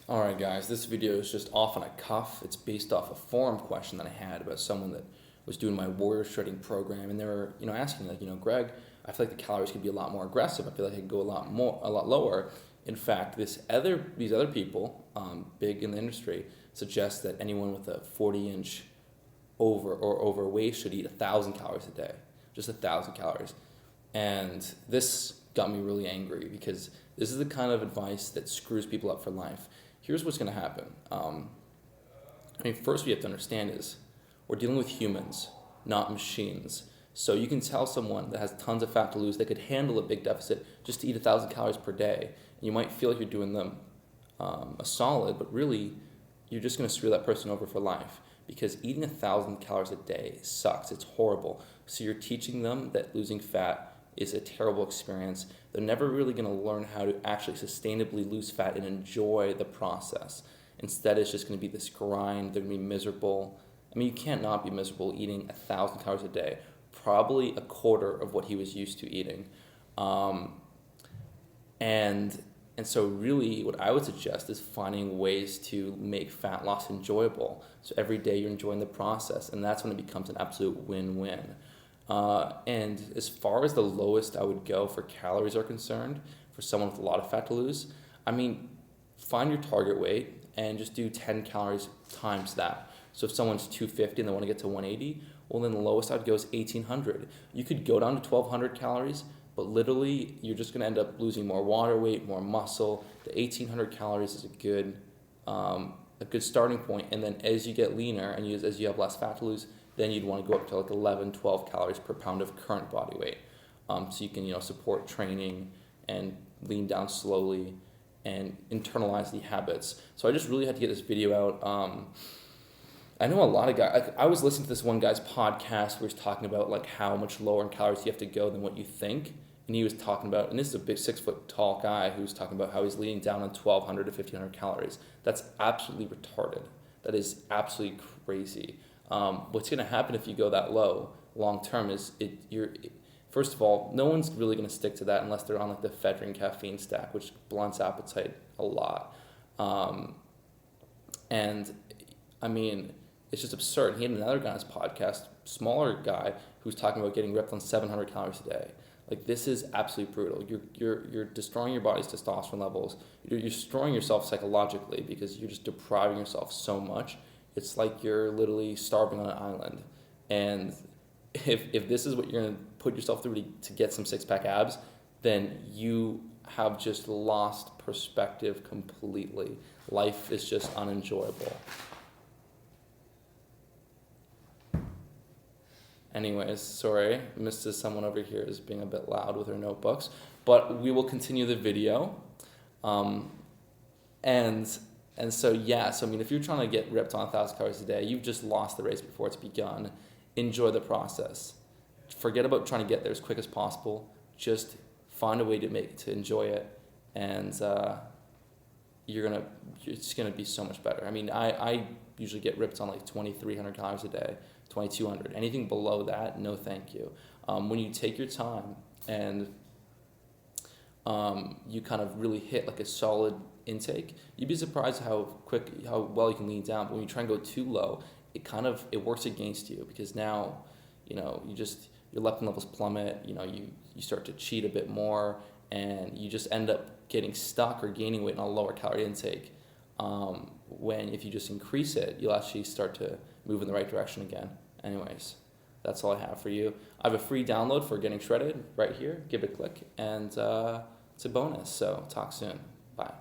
Alright guys, this video is just off on a cuff. It's based off a forum question that I had about someone that was doing my warrior shredding program, and they were, asking like, Greg, I feel like the calories could be a lot more aggressive. I feel like I could go a lot lower. In fact, these other people, big in the industry, suggest that anyone with a 40-inch overweight should eat 1,000 calories a day, just 1,000 calories. And this got me really angry because this is the kind of advice that screws people up for life. Here's what's going to happen. First we have to understand is we're dealing with humans, not machines. So you can tell someone that has tons of fat to lose, they could handle a big deficit just to eat 1,000 calories per day. And you might feel like you're doing them a solid, but really you're just going to screw that person over for life, because eating 1,000 calories a day sucks. It's horrible. So you're teaching them that losing fat is a terrible experience. They're never really going to learn how to actually sustainably lose fat and enjoy the process. Instead, it's just going to be this grind. They're going to be miserable. You can't not be miserable eating 1,000 calories a day, probably a quarter of what he was used to eating. And so really what I would suggest is finding ways to make fat loss enjoyable. So every day you're enjoying the process, and that's when it becomes an absolute win-win. And as far as the lowest I would go for calories are concerned, for someone with a lot of fat to lose, find your target weight and just do 10 calories times that. So if someone's 250 and they want to get to 180, well then the lowest I'd go is 1,800. You could go down to 1,200 calories, but literally you're just going to end up losing more water weight, more muscle. The 1,800 calories is a good starting point. And then as you get leaner and as you have less fat to lose, then you'd want to go up to like 11, 12 calories per pound of current body weight. So you can, support training and lean down slowly and internalize the habits. So I just really had to get this video out. I know a lot of guys, I was listening to this one guy's podcast where he was talking about like how much lower in calories you have to go than what you think. And he was talking about, and this is a big 6 foot tall guy who was talking about how he's leaning down on 1,200 to 1,500 calories. That's absolutely retarded. That is absolutely crazy. What's going to happen if you go that low long term is first of all, no one's really going to stick to that unless they're on like the ephedrine caffeine stack, which blunts appetite a lot. It's just absurd. He had another guy on his podcast, smaller guy, who's talking about getting ripped on 700 calories a day. Like, this is absolutely brutal. You're destroying your body's testosterone levels. You're destroying yourself psychologically because you're just depriving yourself so much. It's like you're literally starving on an island. And if this is what you're going to put yourself through to get some six-pack abs, then you have just lost perspective completely. Life is just unenjoyable. Anyways, sorry, Mrs. Someone over here is being a bit loud with her notebooks, but we will continue the video. So if you're trying to get ripped on 1,000 calories a day, you've just lost the race before it's begun. Enjoy the process. Forget about trying to get there as quick as possible. Just find a way to enjoy it, and it's gonna be so much better. I usually get ripped on like 2,300 calories a day, 2,200. Anything below that, no thank you. When you take your time and you kind of really hit like a solid intake, you'd be surprised how well you can lean down. But when you try and go too low, it works against you, because now, your leptin levels plummet. You start to cheat a bit more, and you just end up getting stuck or gaining weight on a lower calorie intake. When if you just increase it, you'll actually start to move in the right direction again. Anyways, that's all I have for you. I have a free download for getting shredded right here. Give it a click, and it's a bonus. So talk soon. Bye.